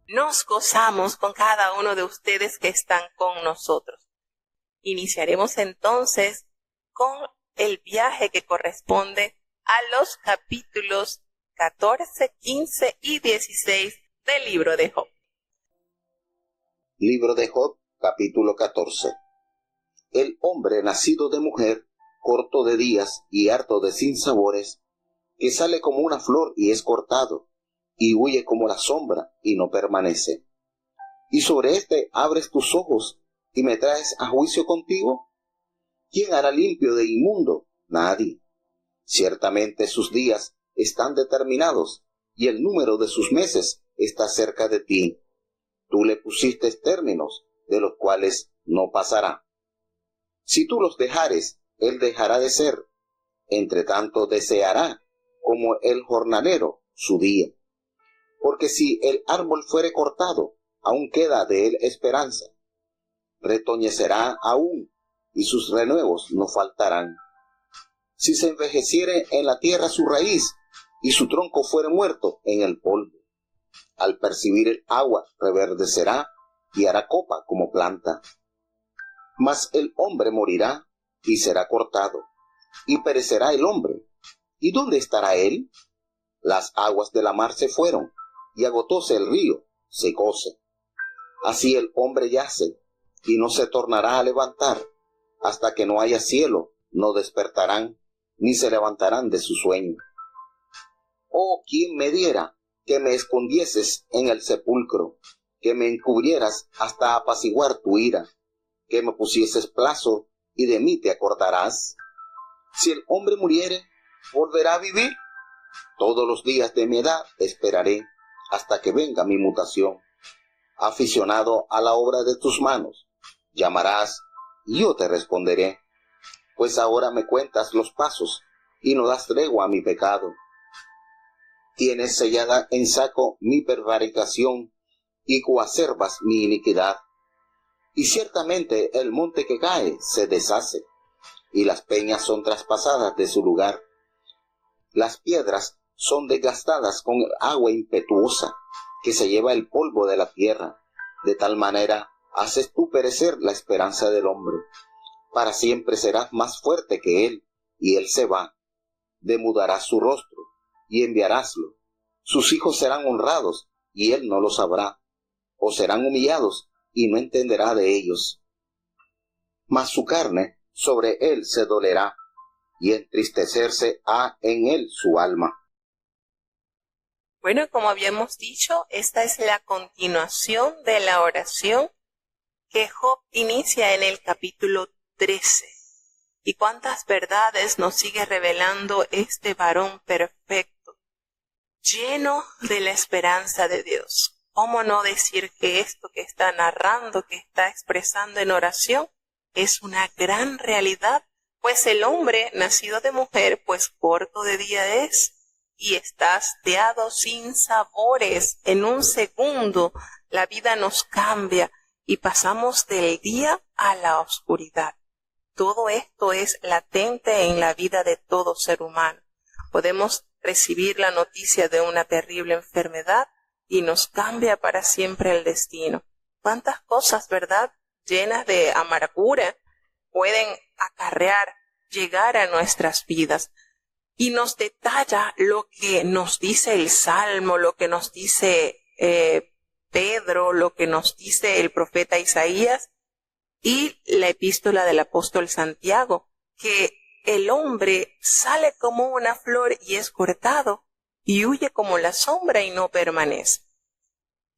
nos gozamos con cada uno de ustedes que están con nosotros. Iniciaremos entonces con el viaje que corresponde a los capítulos 14, 15 y 16 del libro de Job. Libro de Job, capítulo 14. El hombre nacido de mujer, corto de días y harto de sinsabores, que sale como una flor y es cortado, y huye como la sombra y no permanece. Y sobre éste abres tus ojos y me traes a juicio contigo. ¿Quién hará limpio de inmundo? Nadie. Ciertamente sus días están determinados y el número de sus meses está cerca de ti. Tú le pusiste términos de los cuales no pasará. Si tú los dejares, él dejará de ser. Entre tanto deseará, como el jornalero, su día. Porque si el árbol fuere cortado, aún queda de él esperanza. Retoñecerá aún, y sus renuevos no faltarán. Si se envejeciere en la tierra su raíz, y su tronco fuere muerto en el polvo, al percibir el agua reverdecerá, y hará copa como planta. Mas el hombre morirá, y será cortado, y perecerá el hombre. ¿Y dónde estará él? Las aguas de la mar se fueron, y agotóse el río, secóse. Así el hombre yace, y no se tornará a levantar. Hasta que no haya cielo, no despertarán, ni se levantarán de su sueño. Oh, ¿quién me diera que me escondieses en el sepulcro, que me encubrieras hasta apaciguar tu ira, que me pusieses plazo, y de mí te acordarás? Si el hombre muriere, ¿volverá a vivir? Todos los días de mi edad esperaré, hasta que venga mi mutación. Aficionado a la obra de tus manos, llamarás, y yo te responderé. Pues ahora me cuentas los pasos, y no das tregua a mi pecado. Tienes sellada en saco mi prevaricación, y coacervas mi iniquidad. Y ciertamente el monte que cae se deshace, y las peñas son traspasadas de su lugar. Las piedras son desgastadas con el agua impetuosa, que se lleva el polvo de la tierra. De tal manera haces tú perecer la esperanza del hombre. Para siempre serás más fuerte que él, y él se va. Demudarás su rostro, y enviaráslo. Sus hijos serán honrados, y él no lo sabrá. O serán humillados, y no entenderá de ellos. Mas su carne sobre él se dolerá, y entristecerse ha en él su alma. Bueno, como habíamos dicho, esta es la continuación de la oración que Job inicia en el capítulo 13. Y cuántas verdades nos sigue revelando este varón perfecto, lleno de la esperanza de Dios. ¿Cómo no decir que esto que está narrando, que está expresando en oración, es una gran realidad? Pues el hombre nacido de mujer, pues corto de día es, y está hastiado sin sabores. En un segundo la vida nos cambia y pasamos del día a la oscuridad. Todo esto es latente en la vida de todo ser humano. Podemos recibir la noticia de una terrible enfermedad y nos cambia para siempre el destino. ¿Cuántas cosas, verdad, llenas de amargura pueden llegar a nuestras vidas? Y nos detalla lo que nos dice el Salmo, lo que nos dice Pedro, lo que nos dice el profeta Isaías y la epístola del apóstol Santiago, que el hombre sale como una flor y es cortado, y huye como la sombra y no permanece.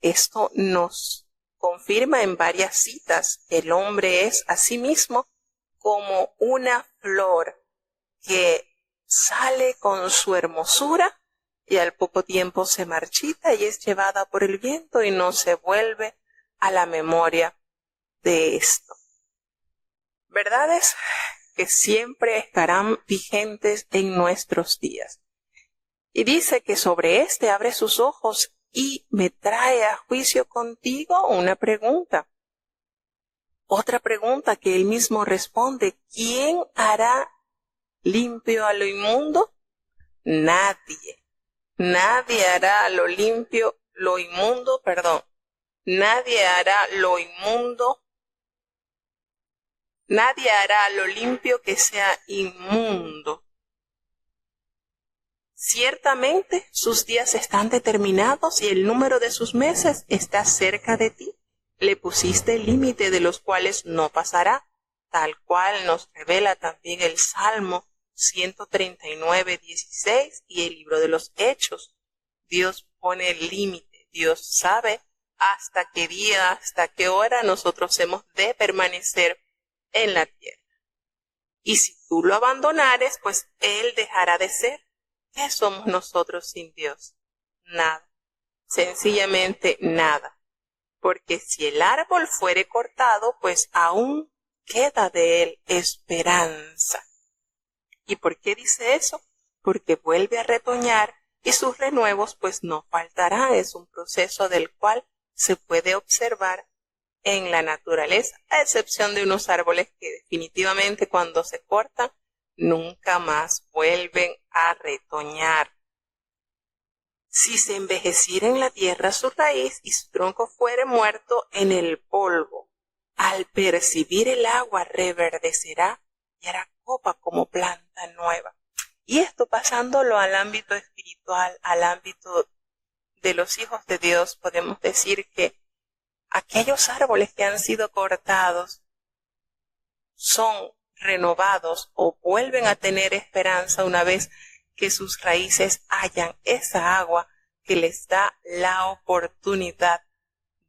Esto nos confirma en varias citas que el hombre es a sí mismo como una flor que sale con su hermosura y al poco tiempo se marchita y es llevada por el viento y no se vuelve a la memoria de esto. Verdades que siempre estarán vigentes en nuestros días. Y dice que sobre este abre sus ojos y me trae a juicio contigo una pregunta. Otra pregunta que él mismo responde: ¿quién hará limpio a lo inmundo? Nadie. Nadie hará lo inmundo, Nadie hará lo inmundo, nadie hará lo limpio que sea inmundo. Ciertamente sus días están determinados y el número de sus meses está cerca de ti. Le pusiste el límite de los cuales no pasará, tal cual nos revela también el Salmo 139:16 y el libro de los Hechos. Dios pone el límite, Dios sabe hasta qué día, hasta qué hora nosotros hemos de permanecer en la tierra. Y si tú lo abandonares, pues Él dejará de ser. ¿Qué somos nosotros sin Dios? Nada, sencillamente nada. Porque si el árbol fuere cortado, pues aún queda de él esperanza. ¿Y por qué dice eso? Porque vuelve a retoñar y sus renuevos pues no faltarán. Es un proceso del cual se puede observar en la naturaleza, a excepción de unos árboles que definitivamente cuando se cortan nunca más vuelven a retoñar. Si se envejeciera en la tierra su raíz y su tronco fuere muerto en el polvo, al percibir el agua reverdecerá y hará copa como planta nueva. Y esto pasándolo al ámbito espiritual, al ámbito de los hijos de Dios, podemos decir que aquellos árboles que han sido cortados son renovados o vuelven a tener esperanza una vez que sus raíces hallan esa agua que les da la oportunidad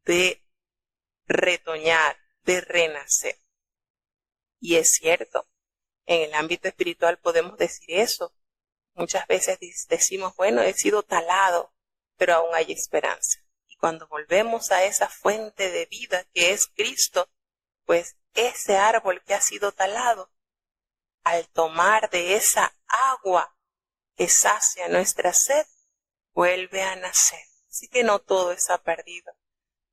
de retoñar, de renacer. Y es cierto, en el ámbito espiritual podemos decir eso. Muchas veces decimos, bueno, he sido talado, pero aún hay esperanza. Y cuando volvemos a esa fuente de vida que es Cristo, pues ese árbol que ha sido talado, al tomar de esa agua que sacia nuestra sed, vuelve a nacer. Así que no todo está perdido.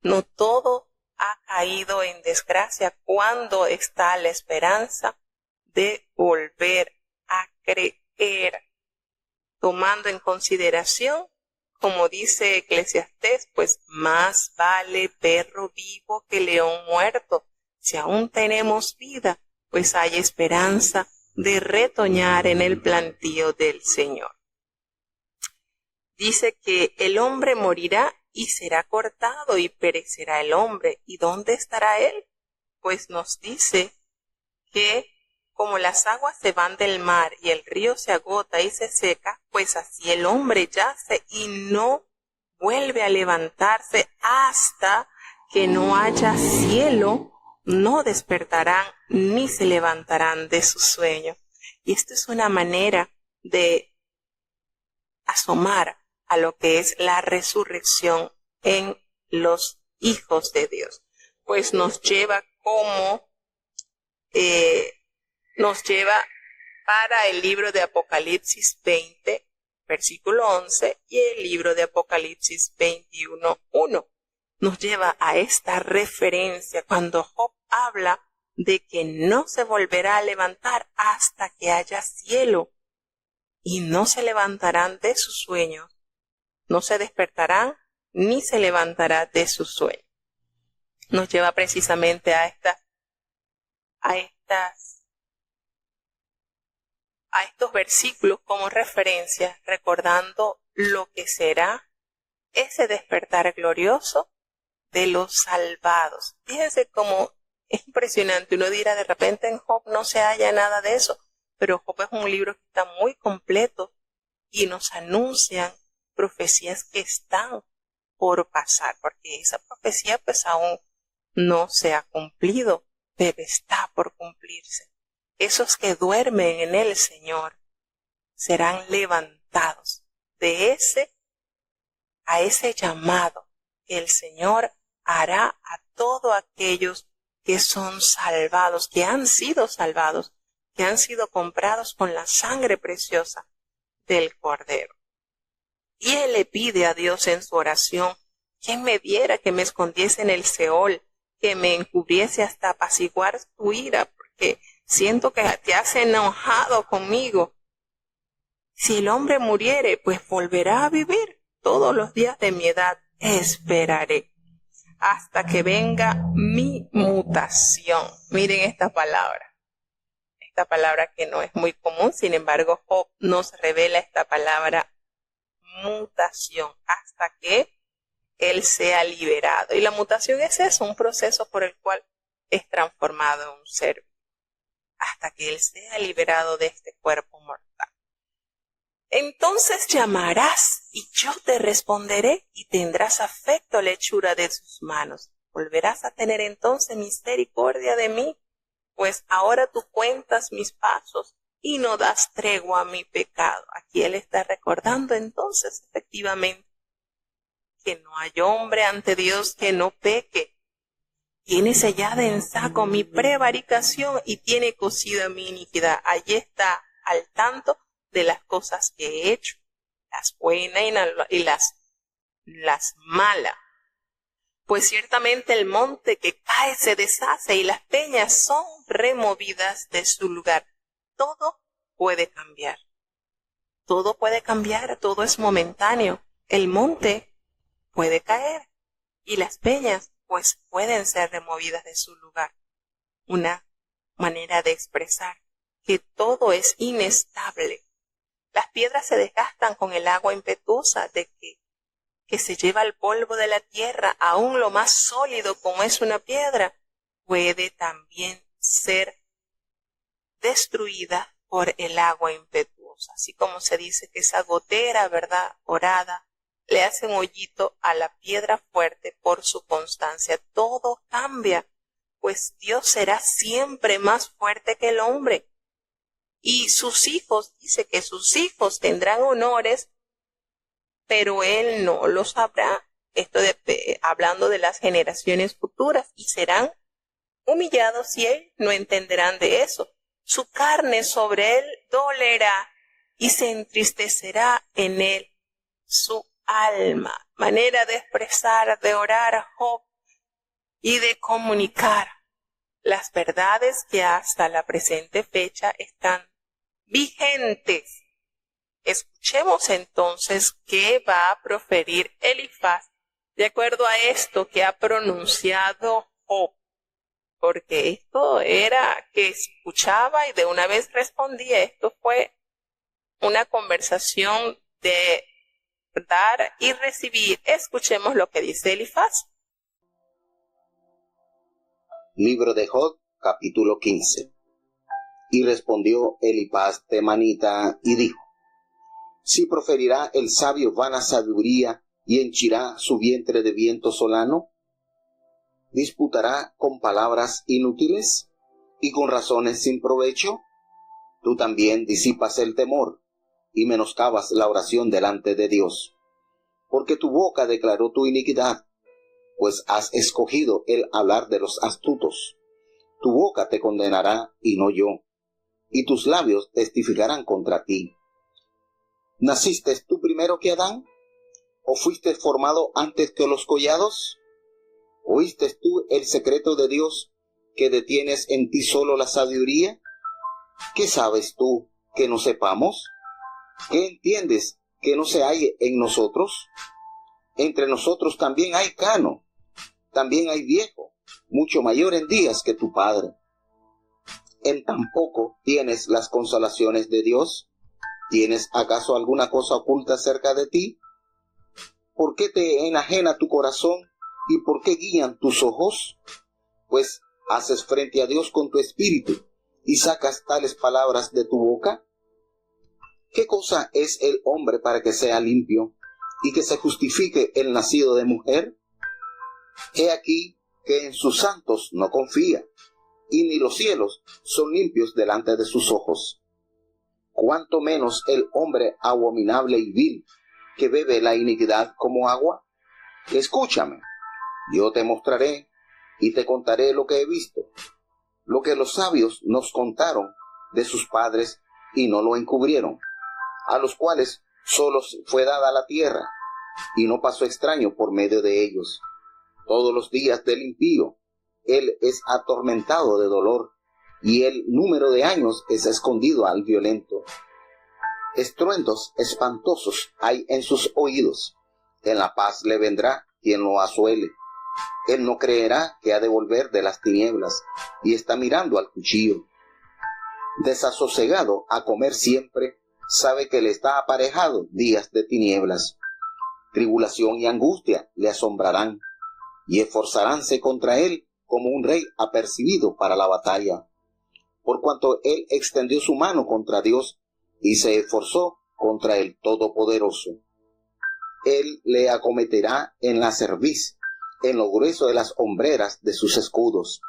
No todo ha caído en desgracia cuando está la esperanza de volver a creer. Tomando en consideración, como dice Eclesiastés, pues más vale perro vivo que león muerto. Si aún tenemos vida, pues hay esperanza de retoñar en el plantío del Señor. Dice que el hombre morirá y será cortado y perecerá el hombre. ¿Y dónde estará él? Pues nos dice que como las aguas se van del mar y el río se agota y se seca, pues así el hombre yace y no vuelve a levantarse hasta que no haya cielo. No despertarán ni se levantarán de su sueño. Y esto es una manera de asomar a lo que es la resurrección en los hijos de Dios. Pues nos lleva para el libro de Apocalipsis 20, versículo 11, y el libro de Apocalipsis 21:1. Nos lleva a esta referencia cuando Job habla de que no se volverá a levantar hasta que haya cielo y no se levantarán de sus sueños, no se despertarán ni se levantará de sus sueños. Nos lleva precisamente a estos versículos como referencia, recordando lo que será ese despertar glorioso de los salvados. Fíjense cómo es impresionante. Uno dirá, de repente en Job no se halla nada de eso, pero Job es un libro que está muy completo y nos anuncian profecías que están por pasar, porque esa profecía pues aún no se ha cumplido, pero está por cumplirse. Esos que duermen en el Señor serán levantados a ese llamado que el Señor hará a todos aquellos que son salvados, que han sido salvados, que han sido comprados con la sangre preciosa del Cordero. Y él le pide a Dios en su oración, ¿quién me viera que me escondiese en el Seol, que me encubriese hasta apaciguar tu ira, porque siento que te has enojado conmigo? Si el hombre muriere, pues volverá a vivir. Todos los días de mi edad esperaré. hasta que venga mi mutación. Miren esta palabra que no es muy común, sin embargo, Job nos revela esta palabra mutación, hasta que él sea liberado. Y la mutación es eso, un proceso por el cual es transformado en un ser, hasta que él sea liberado de este cuerpo mortal. Entonces llamarás y yo te responderé y tendrás afecto a la hechura de sus manos. Volverás a tener entonces misericordia de mí, pues ahora tú cuentas mis pasos y no das tregua a mi pecado. Aquí él está recordando entonces efectivamente que no hay hombre ante Dios que no peque. Tiene sellada en saco mi prevaricación y tiene cosida mi iniquidad. Allí está al tanto de las cosas que he hecho, las buenas y las malas. Pues ciertamente el monte que cae se deshace y las peñas son removidas de su lugar. Todo puede cambiar. Todo puede cambiar, todo es momentáneo. El monte puede caer y las peñas pues pueden ser removidas de su lugar. Una manera de expresar que todo es inestable. Las piedras se desgastan con el agua impetuosa de que se lleva el polvo de la tierra. Aún lo más sólido como es una piedra puede también ser destruida por el agua impetuosa. Así como se dice que esa gotera, ¿verdad?, orada, le hace un hoyito a la piedra fuerte por su constancia. Todo cambia, pues Dios será siempre más fuerte que el hombre. Y sus hijos, dice que sus hijos tendrán honores, pero él no los sabrá. Esto hablando de las generaciones futuras, y serán humillados y él no entenderán de eso. Su carne sobre él dolerá y se entristecerá en él su alma. Manera de expresar, de orar a Job y de comunicar las verdades que hasta la presente fecha están vigentes. Escuchemos entonces qué va a proferir Elifaz de acuerdo a esto que ha pronunciado Job, porque esto era que escuchaba y de una vez respondía. Esto fue una conversación de dar y recibir. Escuchemos lo que dice Elifaz. Libro de Job, capítulo 15. Y respondió Elifaz temanita y dijo: ¿Si proferirá el sabio vana sabiduría y henchirá su vientre de viento solano? ¿Disputará con palabras inútiles y con razones sin provecho? Tú también disipas el temor y menoscabas la oración delante de Dios, porque tu boca declaró tu iniquidad, pues has escogido el hablar de los astutos. Tu boca te condenará y no yo, y tus labios testificarán contra ti. ¿Naciste tú primero que Adán? ¿O fuiste formado antes que los collados? ¿Oíste tú el secreto de Dios, que detienes en ti solo la sabiduría? ¿Qué sabes tú que no sepamos? ¿Qué entiendes que no se halle en nosotros? Entre nosotros también hay cano, también hay viejo, mucho mayor en días que tu padre. ¿En tan poco tienes las consolaciones de Dios? ¿Tienes acaso alguna cosa oculta cerca de ti? ¿Por qué te enajena tu corazón y por qué guían tus ojos? Pues haces frente a Dios con tu espíritu y sacas tales palabras de tu boca. ¿Qué cosa es el hombre para que sea limpio y que se justifique el nacido de mujer? He aquí que en sus santos no confía, y ni los cielos son limpios delante de sus ojos. ¿Cuánto menos el hombre abominable y vil, que bebe la iniquidad como agua? Escúchame, yo te mostraré y te contaré lo que he visto, lo que los sabios nos contaron de sus padres y no lo encubrieron, a los cuales solo fue dada la tierra, y no pasó extraño por medio de ellos. Todos los días del impío, él es atormentado de dolor, y el número de años es escondido al violento. Estruendos espantosos hay en sus oídos, en la paz le vendrá quien lo asuele. Él no creerá que ha de volver de las tinieblas y está mirando al cuchillo. Desasosegado a comer siempre, sabe que le está aparejado días de tinieblas. Tribulación y angustia le asombrarán y esforzaránse contra él como un rey apercibido para la batalla. Por cuanto él extendió su mano contra Dios y se esforzó contra el Todopoderoso. Él le acometerá en la cerviz, en lo grueso de las hombreras de sus escudos,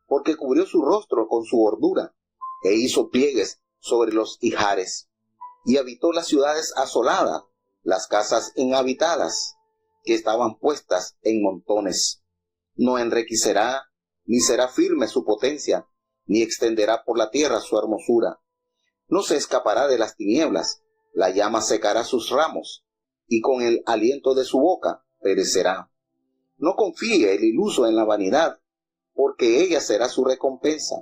porque cubrió su rostro con su gordura, e hizo pliegues sobre los ijares, y habitó las ciudades asoladas, las casas inhabitadas, que estaban puestas en montones. No enriquecerá, ni será firme su potencia, ni extenderá por la tierra su hermosura. No se escapará de las tinieblas, la llama secará sus ramos, y con el aliento de su boca perecerá. No confíe el iluso en la vanidad, porque ella será su recompensa.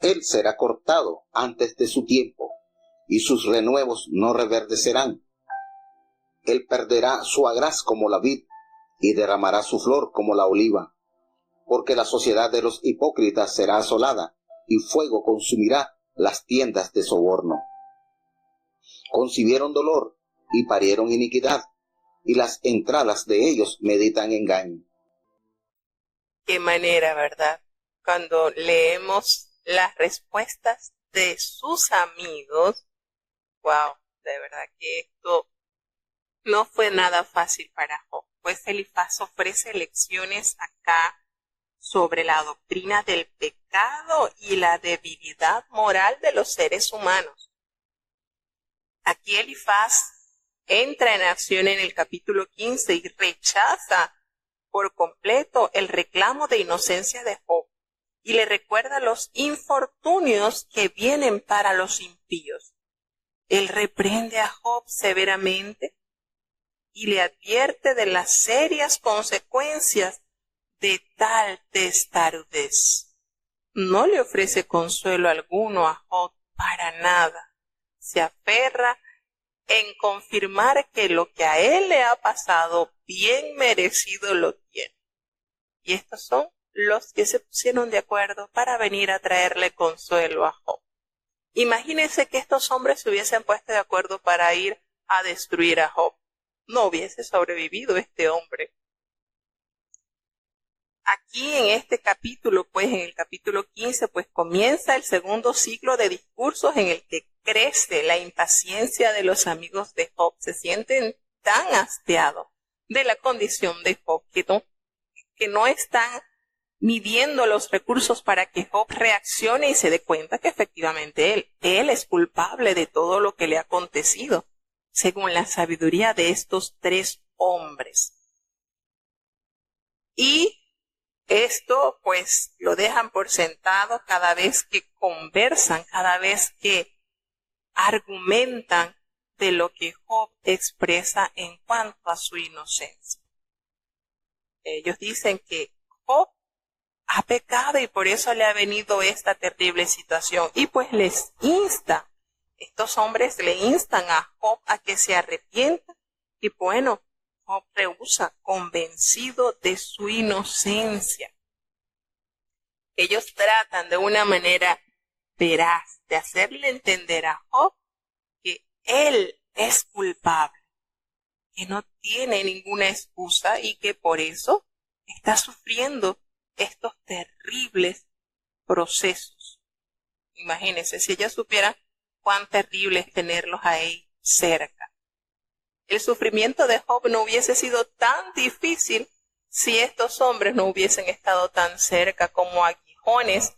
Él será cortado antes de su tiempo, y sus renuevos no reverdecerán. Él perderá su agraz como la vid, y derramará su flor como la oliva, porque la sociedad de los hipócritas será asolada, y fuego consumirá las tiendas de soborno. Concibieron dolor, y parieron iniquidad, y las entradas de ellos meditan engaño. Qué manera, ¿verdad? Cuando leemos las respuestas de sus amigos, wow, de verdad que esto no fue nada fácil para Job, pues Elifaz ofrece lecciones acá sobre la doctrina del pecado y la debilidad moral de los seres humanos. Aquí Elifaz entra en acción en el capítulo 15 y rechaza por completo el reclamo de inocencia de Job y le recuerda los infortunios que vienen para los impíos. Él reprende a Job severamente y le advierte de las serias consecuencias de tal testarudez. No le ofrece consuelo alguno a Job para nada. Se aferra en confirmar que lo que a él le ha pasado bien merecido lo tiene. Y estos son los que se pusieron de acuerdo para venir a traerle consuelo a Job. Imagínense que estos hombres se hubiesen puesto de acuerdo para ir a destruir a Job. No hubiese sobrevivido este hombre. Aquí en este capítulo, pues en el capítulo 15, pues comienza el segundo ciclo de discursos en el que crece la impaciencia de los amigos de Job. Se sienten tan hastiados de la condición de Job que no están midiendo los recursos para que Job reaccione y se dé cuenta que efectivamente él es culpable de todo lo que le ha acontecido, según la sabiduría de estos tres hombres. Y esto pues lo dejan por sentado cada vez que conversan, cada vez que argumentan de lo que Job expresa en cuanto a su inocencia. Ellos dicen que Job ha pecado y por eso le ha venido esta terrible situación. Y pues estos hombres le instan a Job a que se arrepienta. Y bueno, Job rehúsa, convencido de su inocencia. Ellos tratan de una manera veraz de hacerle entender a Job que él es culpable, que no tiene ninguna excusa y que por eso está sufriendo estos terribles procesos. Imagínense, si ellos supieran cuán terrible es tenerlos ahí cerca. El sufrimiento de Job no hubiese sido tan difícil si estos hombres no hubiesen estado tan cerca como aguijones,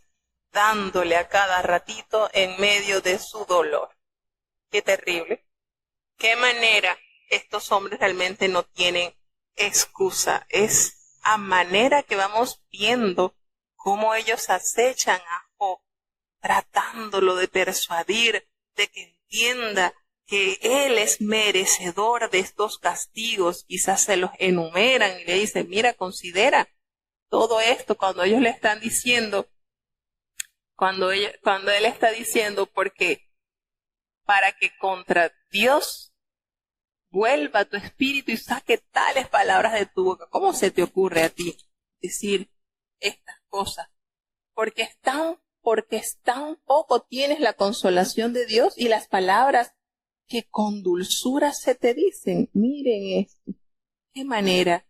dándole a cada ratito en medio de su dolor. Qué terrible. Qué manera estos hombres realmente no tienen excusa. Es a manera que vamos viendo cómo ellos acechan a Job, tratándolo de persuadir, de que entienda que él es merecedor de estos castigos. Quizás se los enumeran y le dicen, mira, considera todo esto cuando ellos le están diciendo, cuando él está diciendo, porque para que contra Dios vuelva tu espíritu y saque tales palabras de tu boca. ¿Cómo se te ocurre a ti decir estas cosas? Porque es tan poco tienes la consolación de Dios y las palabras que con dulzura se te dicen. Miren esto. Qué manera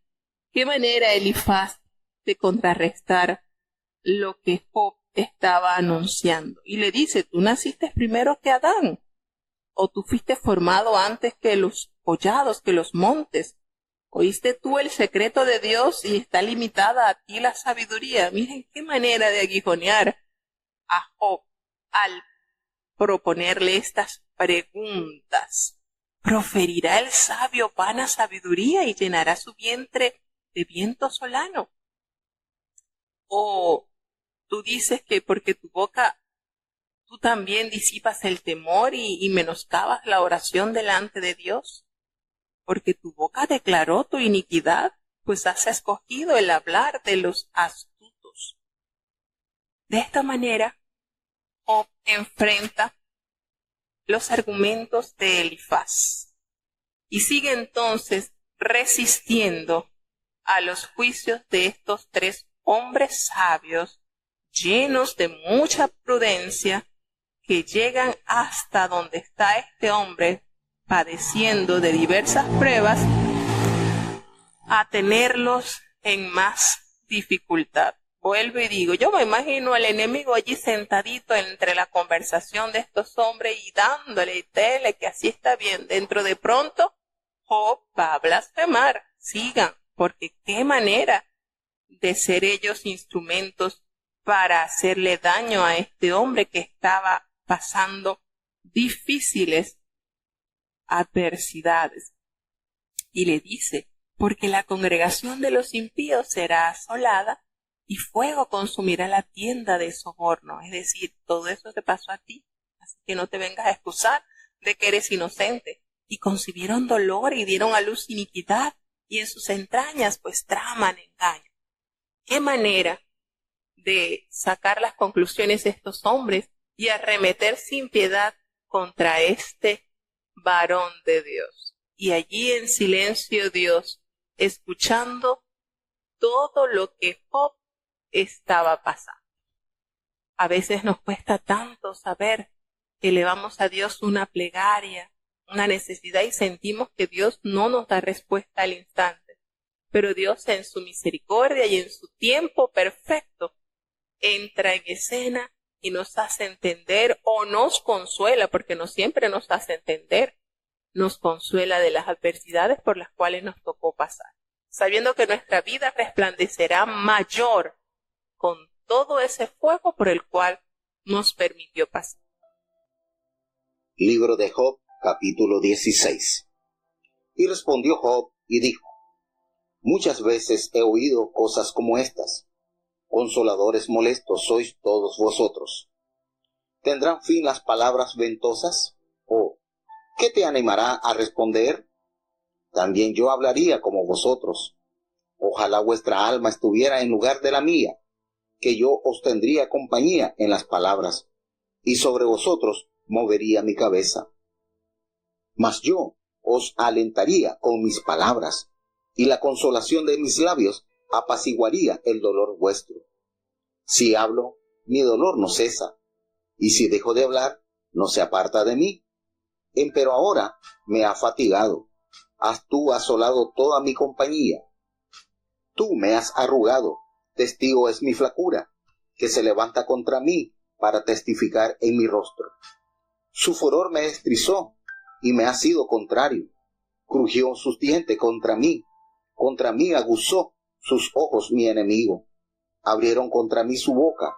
Elifaz de contrarrestar lo que Job estaba anunciando. Y le dice, tú naciste primero que Adán, o tú fuiste formado antes que los collados, que los montes. Oíste tú el secreto de Dios y está limitada a ti la sabiduría. Miren qué manera de aguijonear a Job al proponerle estas preguntas. ¿Proferirá el sabio vana sabiduría y llenará su vientre de viento solano? ¿O tú dices que porque tu boca tú también disipas el temor y menoscabas la oración delante de Dios? Porque tu boca declaró tu iniquidad, pues has escogido el hablar de los astutos. De esta manera, Job enfrenta los argumentos de Elifaz y sigue entonces resistiendo a los juicios de estos tres hombres sabios, llenos de mucha prudencia, que llegan hasta donde está este hombre padeciendo de diversas pruebas, a tenerlos en más dificultad. Vuelvo y digo, yo me imagino al enemigo allí sentadito entre la conversación de estos hombres y dándole tele que así está bien. Dentro de pronto, Job va a blasfemar. Sigan, porque qué manera de ser ellos instrumentos para hacerle daño a este hombre que estaba pasando difíciles adversidades. Y le dice, porque la congregación de los impíos será asolada y fuego consumirá la tienda de soborno. Es decir, todo eso te pasó a ti, así que no te vengas a excusar de que eres inocente. Y concibieron dolor y dieron a luz iniquidad, y en sus entrañas pues traman engaño. ¿Qué manera de sacar las conclusiones de estos hombres y arremeter sin piedad contra este varón de Dios? Y allí en silencio Dios, escuchando todo lo que Job estaba pasando. A veces nos cuesta tanto saber que elevamos a Dios una plegaria, una necesidad y sentimos que Dios no nos da respuesta al instante. Pero Dios en su misericordia y en su tiempo perfecto entra en escena y nos hace entender o nos consuela, porque no siempre nos hace entender, nos consuela de las adversidades por las cuales nos tocó pasar, sabiendo que nuestra vida resplandecerá mayor con todo ese fuego por el cual nos permitió pasar. Libro de Job, capítulo 16. Y respondió Job y dijo, muchas veces he oído cosas como estas. Consoladores molestos sois todos vosotros. ¿Tendrán fin las palabras ventosas? ¿O qué te animará a responder? También yo hablaría como vosotros. Ojalá vuestra alma estuviera en lugar de la mía, que yo os tendría compañía en las palabras, y sobre vosotros movería mi cabeza. Mas yo os alentaría con mis palabras, y la consolación de mis labios apaciguaría el dolor vuestro. Si hablo, mi dolor no cesa, y si dejo de hablar, no se aparta de mí. Empero ahora me ha fatigado, has tú asolado toda mi compañía. Tú me has arrugado, testigo es mi flacura, que se levanta contra mí para testificar en mi rostro. Su furor me estrizó y me ha sido contrario. Crujió sus dientes contra mí aguzó sus ojos mi enemigo. Abrieron contra mí su boca,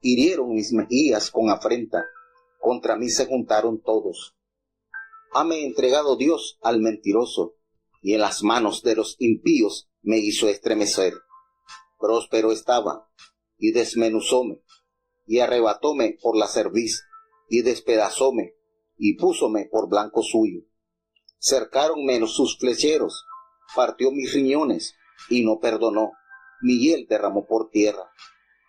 hirieron mis mejillas con afrenta, contra mí se juntaron todos. Hame entregado Dios al mentiroso, y en las manos de los impíos me hizo estremecer. Próspero estaba, y desmenuzóme, y arrebatóme por la cerviz, y despedazóme, y púsome por blanco suyo. Cercáronme sus flecheros, partió mis riñones, y no perdonó, mi hiel derramó por tierra.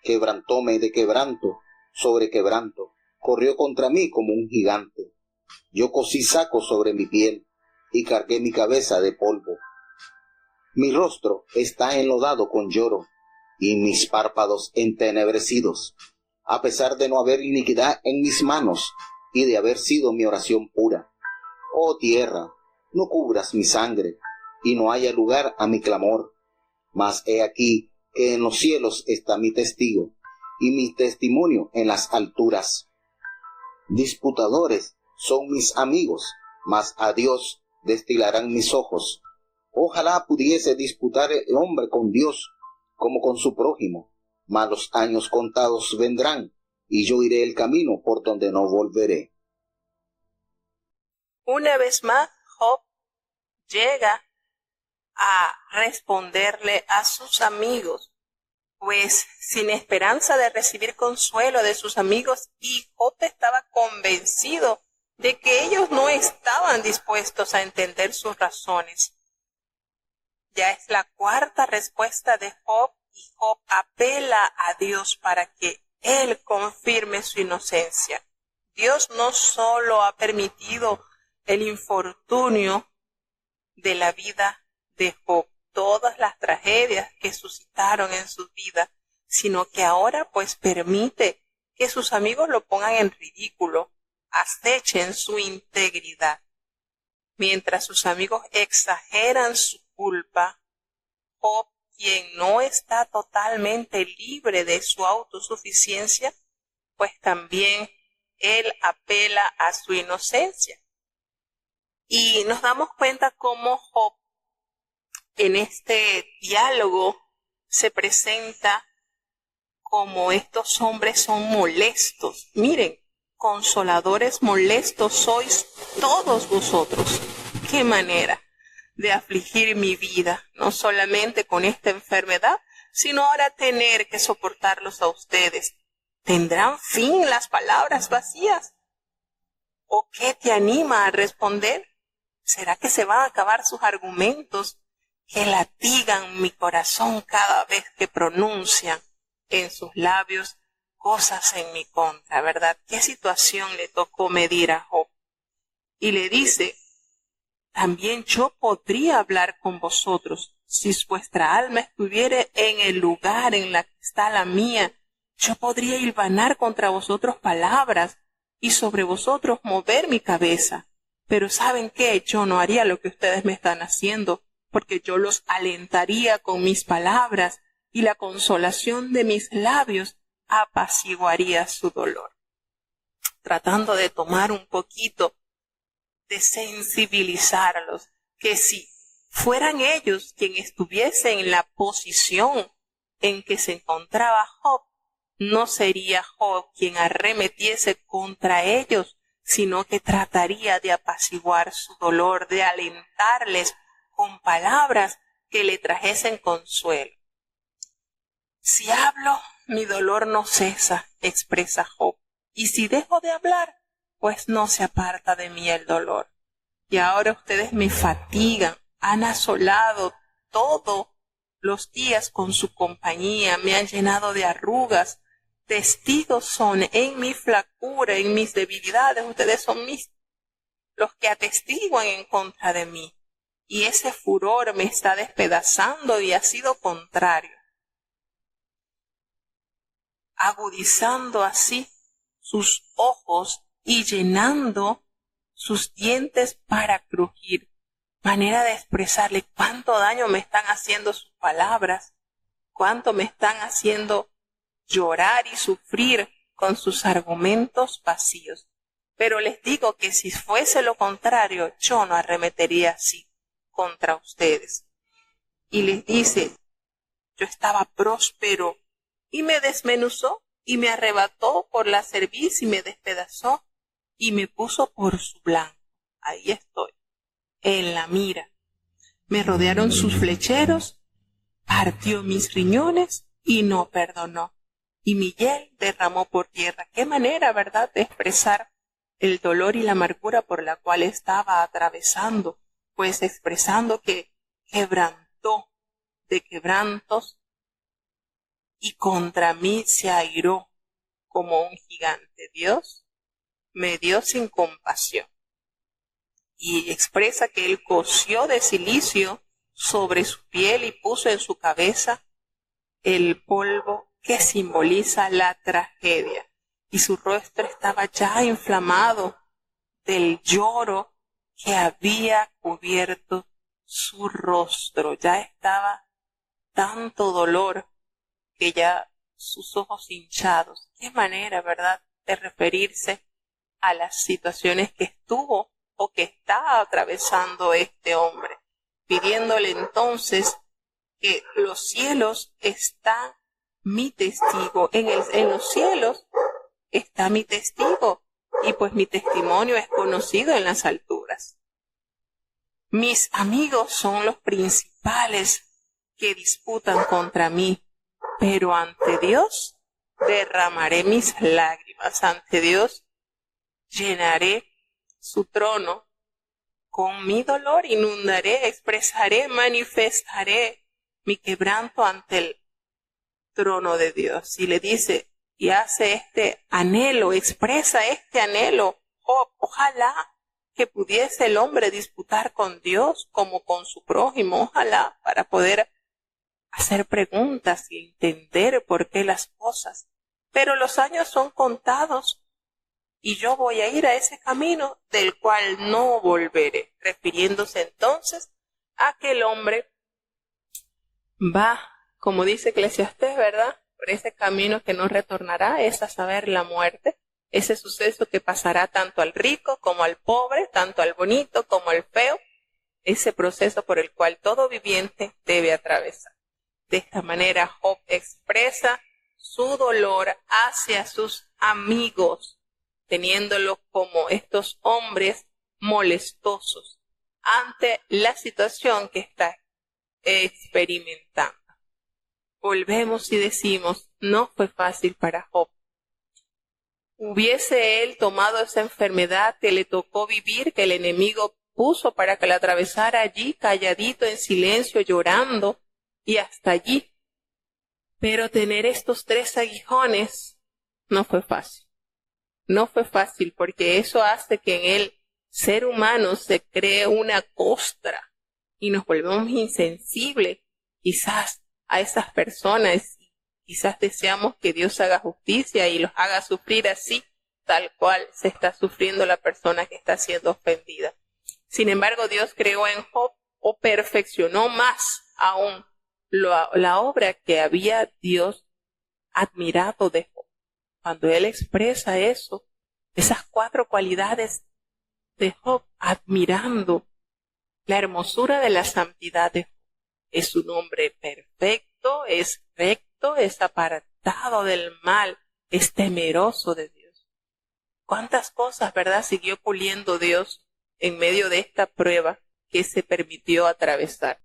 Quebrantóme de quebranto sobre quebranto, corrió contra mí como un gigante. Yo cosí saco sobre mi piel, y cargué mi cabeza de polvo. Mi rostro está enlodado con lloro y mis párpados entenebrecidos, a pesar de no haber iniquidad en mis manos y de haber sido mi oración pura. Oh tierra, no cubras mi sangre y no haya lugar a mi clamor. Mas he aquí que en los cielos está mi testigo y mi testimonio en las alturas. Disputadores son mis amigos, mas a Dios destilarán mis ojos. Ojalá pudiese disputar el hombre con Dios como con su prójimo, mas los años contados vendrán, y yo iré el camino por donde no volveré. Una vez más, Job llega a responderle a sus amigos, pues sin esperanza de recibir consuelo de sus amigos, y Job estaba convencido de que ellos no estaban dispuestos a entender sus razones. Ya es la cuarta respuesta de Job, y Job apela a Dios para que Él confirme su inocencia. Dios no solo ha permitido el infortunio de la vida de Job, todas las tragedias que suscitaron en su vida, sino que ahora pues permite que sus amigos lo pongan en ridículo, acechen su integridad. Mientras sus amigos exageran su culpa, Job, quien no está totalmente libre de su autosuficiencia, pues también él apela a su inocencia. Y nos damos cuenta cómo Job en este diálogo se presenta como estos hombres son molestos. Miren, consoladores molestos sois todos vosotros. ¿Qué manera de afligir mi vida? No solamente con esta enfermedad, sino ahora tener que soportarlos a ustedes. ¿Tendrán fin las palabras vacías? ¿O qué te anima a responder? ¿Será que se van a acabar sus argumentos que latigan mi corazón cada vez que pronuncian en sus labios cosas en mi contra, verdad? ¿Qué situación le tocó medir a Job? Y le dice, también yo podría hablar con vosotros, si vuestra alma estuviere en el lugar en la que está la mía, yo podría hilvanar contra vosotros palabras y sobre vosotros mover mi cabeza. Pero ¿saben qué? Yo no haría lo que ustedes me están haciendo, porque yo los alentaría con mis palabras y la consolación de mis labios apaciguaría su dolor. Tratando de tomar un poquito de sensibilizarlos, que si fueran ellos quien estuviese en la posición en que se encontraba Job, no sería Job quien arremetiese contra ellos, sino que trataría de apaciguar su dolor, de alentarles con palabras que le trajesen consuelo. Si hablo, mi dolor no cesa, expresa Job, y si dejo de hablar, pues no se aparta de mí el dolor. Y ahora ustedes me fatigan, han asolado todos los días con su compañía, me han llenado de arrugas, testigos son en mi flacura, en mis debilidades, ustedes son los que atestiguan en contra de mí. Y ese furor me está despedazando y ha sido contrario, agudizando así sus ojos y llenando sus dientes para crujir. Manera de expresarle cuánto daño me están haciendo sus palabras, cuánto me están haciendo llorar y sufrir con sus argumentos vacíos. Pero les digo que si fuese lo contrario, yo no arremetería así contra ustedes. Y les dice, yo estaba próspero y me desmenuzó y me arrebató por la cerviz y me despedazó y me puso por su blanco. Ahí estoy, en la mira. Me rodearon sus flecheros, partió mis riñones y no perdonó. Y mi hiel derramó por tierra. Qué manera, ¿verdad?, de expresar el dolor y la amargura por la cual estaba atravesando, pues expresando que quebrantó de quebrantos y contra mí se airó como un gigante. Dios me dio sin compasión. y expresa que él cosió de cilicio sobre su piel y puso en su cabeza el polvo que simboliza la tragedia. Y su rostro estaba ya inflamado del lloro que había cubierto su rostro. Ya estaba tanto dolor que ya sus ojos hinchados. Qué manera, ¿verdad?, de referirse a las situaciones que estuvo o que está atravesando este hombre, pidiéndole entonces que los cielos están mi testigo, en los cielos está mi testigo, y pues mi testimonio es conocido en las alturas. Mis amigos son los principales que disputan contra mí, pero ante Dios derramaré mis lágrimas, ante Dios llenaré su trono con mi dolor, inundaré, expresaré, manifestaré mi quebranto ante el trono de Dios. Y le dice, y hace este anhelo, expresa este anhelo. Ojalá que pudiese el hombre disputar con Dios como con su prójimo, ojalá, para poder hacer preguntas y entender por qué las cosas. Pero los años son contados y yo voy a ir a ese camino del cual no volveré, refiriéndose entonces a que el hombre va, como dice Eclesiastés, ¿verdad?, por ese camino que no retornará, es a saber, la muerte, ese suceso que pasará tanto al rico como al pobre, tanto al bonito como al feo, ese proceso por el cual todo viviente debe atravesar. De esta manera Job expresa su dolor hacia sus amigos, teniéndolos como estos hombres molestosos ante la situación que está experimentando. Volvemos y decimos, no fue fácil para Job. Hubiese él tomado esa enfermedad que le tocó vivir, que el enemigo puso para que la atravesara allí, calladito, en silencio, llorando, y hasta allí. Pero tener estos 3 aguijones no fue fácil. No fue fácil porque eso hace que en el ser humano se cree una costra y nos volvemos insensibles quizás a esas personas. Quizás deseamos que Dios haga justicia y los haga sufrir así, tal cual se está sufriendo la persona que está siendo ofendida. Sin embargo, Dios creó en Job o perfeccionó más aún la obra que había Dios admirado de Job. Cuando él expresa eso, esas 4 cualidades de Job, admirando la hermosura de la santidad de Job. Es un hombre perfecto, es recto, es apartado del mal, es temeroso de Dios. ¿Cuántas cosas, verdad, siguió puliendo Dios en medio de esta prueba que se permitió atravesar?